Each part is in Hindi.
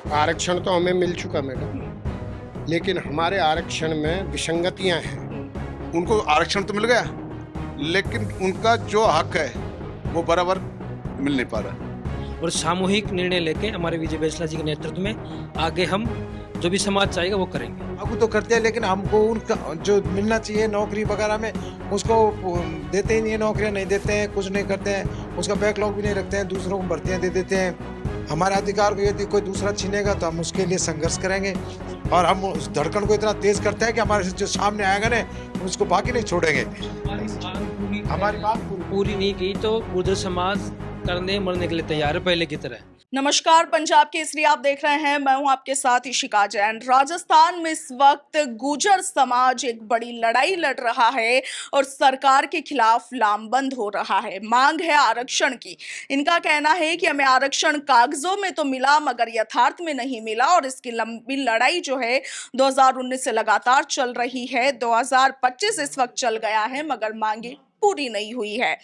आरक्षण तो हमें मिल चुका मैडम, लेकिन हमारे आरक्षण में विसंगतियां हैं। उनको आरक्षण तो मिल गया, लेकिन उनका जो हक है वो बराबर मिल नहीं पा रहा। और सामूहिक निर्णय लेके हमारे विजय बैंसला जी के नेतृत्व में आगे हम जो भी समाज चाहेगा वो करेंगे। लागू तो करते हैं, लेकिन हमको उनका जो मिलना चाहिए नौकरी वगैरह में उसको देते ही नहीं है, नौकरियां नहीं देते हैं, कुछ नहीं करते हैं, उसका बैकलॉग भी नहीं रखते हैं, दूसरों को भर्तियां दे देते हैं। हमारे अधिकार को यदि कोई दूसरा छीनेगा तो हम उसके लिए संघर्ष करेंगे, और हम उस धड़कन को इतना तेज करते हैं कि हमारे जो सामने आएगा ना उसको बाकी नहीं छोड़ेंगे। हमारी बात पूरी नहीं की तो गुर्जर समाज करने मरने के लिए तैयार है पहले की तरह। नमस्कार, पंजाब केसरी आप देख रहे हैं। मैं हूं आपके साथ इशिका जैन। राजस्थान में इस वक्त गुर्जर समाज एक बड़ी लड़ाई लड़ रहा है और सरकार के खिलाफ लामबंद हो रहा है। मांग है आरक्षण की। इनका कहना है कि हमें आरक्षण कागजों में तो मिला मगर यथार्थ में नहीं मिला, और इसकी लंबी लड़ाई जो है 2019 से लगातार चल रही है। 2025 इस वक्त चल गया है मगर मांगे पूरी नहीं हुई है।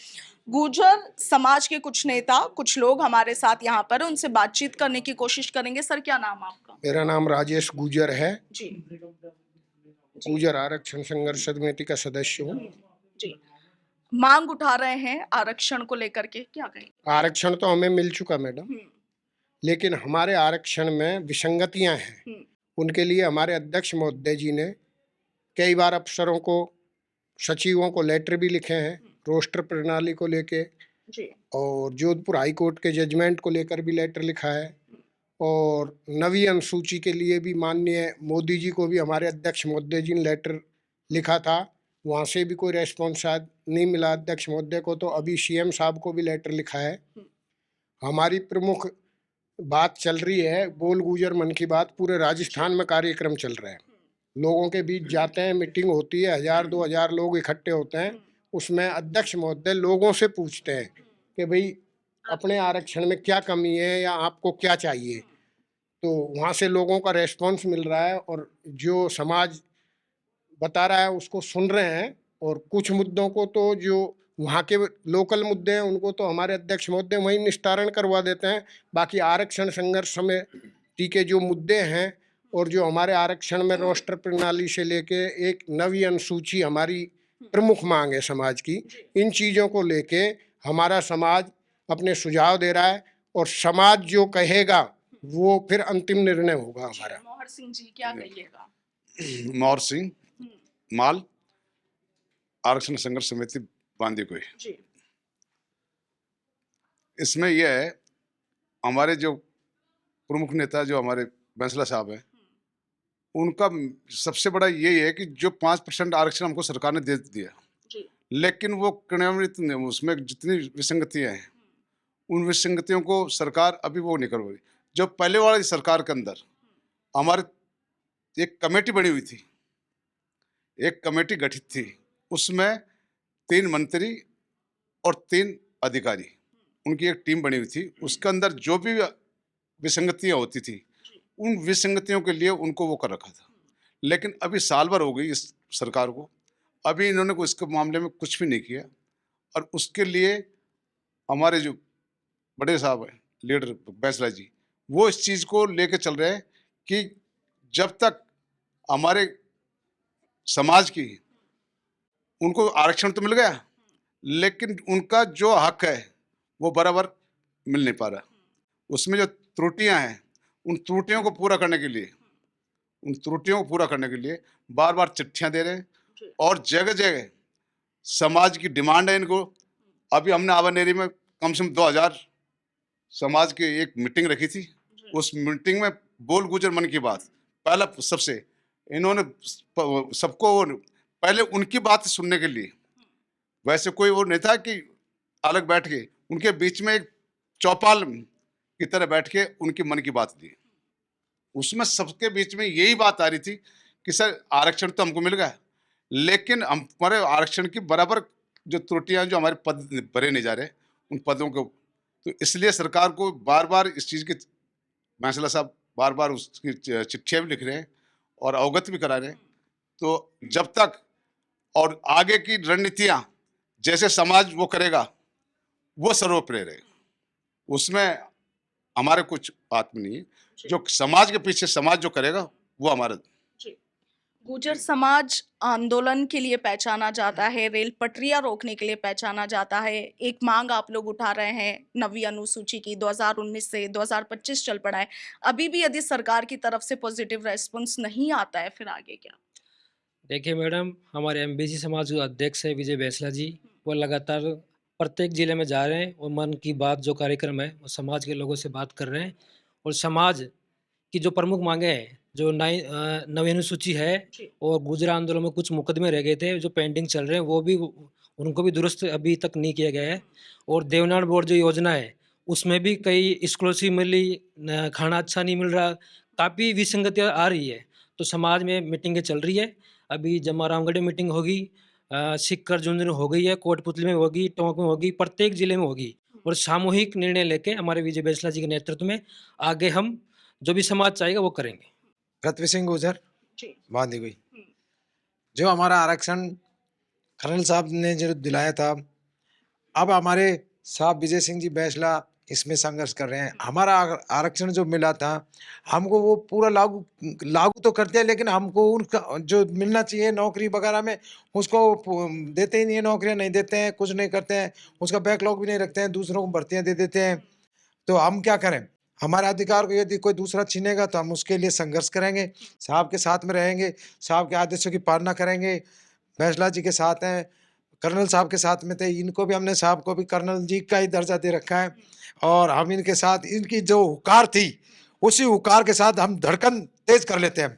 गुर्जर समाज के कुछ नेता, कुछ लोग हमारे साथ यहाँ पर, उनसे बातचीत करने की कोशिश करेंगे। सर, क्या नाम है आपका? मेरा नाम राजेश गुजर है। जी गुजर आरक्षण संघर्ष समिति का सदस्य हूँ। जी। मांग उठा रहे हैं आरक्षण को लेकर के, क्या कहेंगे? आरक्षण तो हमें मिल चुका मैडम, लेकिन हमारे आरक्षण में विसंगतियां हैं। उनके लिए हमारे अध्यक्ष महोदय जी ने कई बार अफसरों को, सचिवों को लेटर भी लिखे हैं रोस्टर प्रणाली को लेके, जी। और जोधपुर हाई कोर्ट के जजमेंट को लेकर भी लेटर लिखा है, और नवी अनुसूची के लिए भी माननीय मोदी जी को भी हमारे अध्यक्ष महोदय जी ने लेटर लिखा था। वहाँ से भी कोई रेस्पॉन्स शायद नहीं मिला अध्यक्ष महोदय को, तो अभी सीएम साहब को भी लेटर लिखा है। हमारी प्रमुख बात चल रही है बोल गुजर मन की बात। पूरे राजस्थान में कार्यक्रम चल रहे हैं, लोगों के बीच जाते हैं, मीटिंग होती है, 1000-2000 लोग इकट्ठे होते हैं। उसमें अध्यक्ष महोदय लोगों से पूछते हैं कि भाई अपने आरक्षण में क्या कमी है या आपको क्या चाहिए। तो वहाँ से लोगों का रेस्पॉन्स मिल रहा है और जो समाज बता रहा है उसको सुन रहे हैं। और कुछ मुद्दों को तो जो वहाँ के लोकल मुद्दे हैं उनको तो हमारे अध्यक्ष महोदय वहीं निस्तारण करवा देते हैं। बाकी आरक्षण संघर्ष समिति के जो मुद्दे हैं और जो हमारे आरक्षण में रोस्टर प्रणाली से लेके एक नवी अनुसूची हमारी प्रमुख मांग है समाज की, इन चीज़ों को लेके हमारा समाज अपने सुझाव दे रहा है, और समाज जो कहेगा वो फिर अंतिम निर्णय होगा हमारा। मोहर सिंह जी, क्या कहिएगा? मोहर सिंह, माल, आरक्षण संघर्ष समिति बांदीकुई। जी। इसमें यह है, हमारे जो प्रमुख नेता जो हमारे बैंसला साहब हैं, उनका सबसे बड़ा यही है कि जो 5% आरक्षण हमको सरकार ने दे दिया, लेकिन वो क्रियान्वित उसमें जितनी विसंगतियां हैं उन विसंगतियों को सरकार अभी वो नहीं कर रही। जो पहले वाली सरकार के अंदर हमारे एक कमेटी बनी हुई थी, एक कमेटी गठित थी, उसमें 3 मंत्री और 3 अधिकारी, उनकी एक टीम बनी हुई थी। उसके अंदर जो भी विसंगतियां होती थी उन विसंगतियों के लिए उनको वो कर रखा था। लेकिन अभी साल भर हो गई इस सरकार को, अभी इन्होंने इसके मामले में कुछ भी नहीं किया। और उसके लिए हमारे जो बड़े साहब हैं लीडर बैंसला जी, वो इस चीज़ को लेके चल रहे हैं कि जब तक हमारे समाज की, उनको आरक्षण तो मिल गया, लेकिन उनका जो हक है वो बराबर मिल नहीं पा रहा। उसमें जो त्रुटियां हैं उन त्रुटियों को पूरा करने के लिए बार बार चिट्ठियां दे रहे हैं, और जगह जगह समाज की डिमांड है इनको। अभी हमने आवानेरी में कम से कम 2000 समाज की एक मीटिंग रखी थी। उस मीटिंग में बोल गुजर मन की बात, पहला सबसे इन्होंने सबको पहले उनकी बात सुनने के लिए, वैसे कोई वो नहीं था कि अलग बैठ के, उनके बीच में एक चौपाल की तरह बैठ के उनकी मन की बात दी। उसमें सबके बीच में यही बात आ रही थी कि सर आरक्षण तो हमको मिल गया, लेकिन हमारे आरक्षण की बराबर जो त्रुटियां, जो हमारे पद भरे नहीं जा रहे उन पदों को, तो इसलिए सरकार को बार बार इस चीज़ की, बैंसला साहब बार बार उसकी चिट्ठियाँ भी लिख रहे हैं और अवगत भी करा रहे हैं। तो जब तक और आगे की रणनीतियाँ जैसे समाज वो करेगा वो सर्वोपरि रहेगा, उसमें हमारे कुछ बात में नहीं है। जो समाज के पीछे समाज जो करेगा वो हमारा। गुर्जर समाज आंदोलन के लिए पहचाना जाता है, रेल पटरियां रोकने के लिए पहचाना जाता है। एक मांग आप लोग उठा रहे हैं 9वीं अनुसूची की, 2019 से 2025 चल पड़ा है। अभी भी यदि सरकार की तरफ से पॉजिटिव रेस्पॉन्स नहीं आता है, फिर आगे क्या? देखिए मैडम, हमारे एमबीसी समाज के अध्यक्ष है विजय बैसला जी, वो लगातार प्रत्येक जिले में जा रहे हैं और मन की बात जो कार्यक्रम है वो समाज के लोगों से बात कर रहे हैं। और समाज की जो प्रमुख मांगे हैं, जो 9वीं अनुसूची है और गुर्जर आंदोलन में कुछ मुकदमे रह गए थे जो पेंडिंग चल रहे हैं, वो भी उनको भी दुरुस्त अभी तक नहीं किया गया है। और देवनार बोर्ड जो योजना है उसमें भी कई स्कॉलरशिप मिली, खाना अच्छा नहीं मिल रहा, काफ़ी विसंगतियाँ आ रही है। तो समाज में मीटिंगें चल रही है, अभी जमा रामगढ़ में मीटिंग होगी, सिक्कर झुंझुनू हो गई है, कोटपुतली में होगी, टोंक में होगी, प्रत्येक जिले में होगी। और सामूहिक निर्णय लेके हमारे विजय बैसला जी के नेतृत्व में आगे हम जो भी समाज चाहेगा वो करेंगे। पृथ्वी सिंह गुर्जर जी। बांधी गई। जो हमारा आरक्षण कर्नल साहब ने जो दिलाया था, अब हमारे साहब विजय सिंह जी बैसला इसमें संघर्ष कर रहे हैं। हमारा आरक्षण जो मिला था हमको वो पूरा लागू तो करते हैं, लेकिन हमको उनका जो मिलना चाहिए नौकरी वगैरह में उसको देते ही नहीं है। नौकरियां नहीं देते हैं, कुछ नहीं करते हैं, उसका बैकलॉग भी नहीं रखते हैं, दूसरों को भर्तियां दे देते हैं। तो हम क्या करें? हमारे अधिकार को यदि कोई दूसरा छीनेगा तो हम उसके लिए संघर्ष करेंगे, साहब के साथ में रहेंगे, साहब के आदेशों की पालना करेंगे। बैसला जी के साथ हैं, कर्नल साहब के साथ में थे, इनको भी हमने साहब को भी कर्नल जी का ही दर्जा दे रखा है। और हम इनके साथ, इनकी जो हुकार थी उसी हुकार के साथ हम धड़कन तेज कर लेते हैं,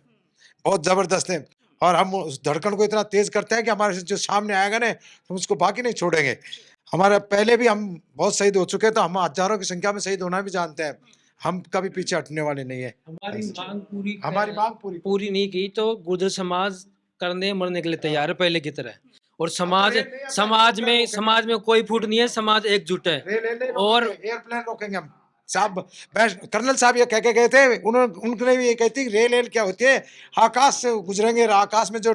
बहुत जबरदस्त है। और हम उस धड़कन को इतना तेज करते हैं कि हमारे जो सामने आएगा ना हम उसको बाकी नहीं छोड़ेंगे। हमारा पहले भी हम बहुत शहीद हो चुके, तो हम हजारों की संख्या में शहीद होना भी जानते हैं, हम कभी पीछे हटने वाले नहीं है। हमारी मांग पूरी नहीं की तो गुर्जर समाज करने मरने के लिए तैयार है पहले की तरह। और समाज में कोई फूट नहीं है, समाज एकजुट है। और एयरप्लेन रोकेंगे हम। साहब कर्नल साहब ये कह के गए थे, उन्होंने भी ये कहती रेल क्या होती है, आकाश से गुजरेंगे, आकाश में जो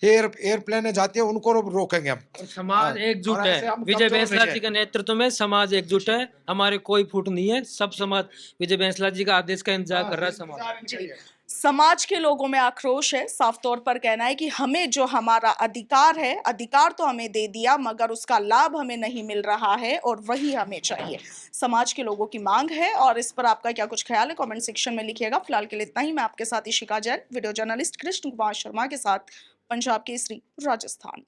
एयरप्लेन जाती है उनको रोकेंगे हम। समाज एकजुट है, विजय बैसला जी के नेतृत्व में समाज एकजुट है, हमारे कोई फूट नहीं है। सब समाज विजय बैसला जी का आदेश का इंतजार कर रहा है। समाज के लोगों में आक्रोश है, साफ तौर पर कहना है कि हमें जो हमारा अधिकार है, अधिकार तो हमें दे दिया मगर उसका लाभ हमें नहीं मिल रहा है और वही हमें चाहिए। समाज के लोगों की मांग है और इस पर आपका क्या कुछ ख्याल है कमेंट सेक्शन में लिखिएगा। फिलहाल के लिए इतना ही। मैं आपके साथ इशिका जैन, वीडियो जर्नलिस्ट कृष्ण कुमार शर्मा के साथ, पंजाब केसरी, राजस्थान।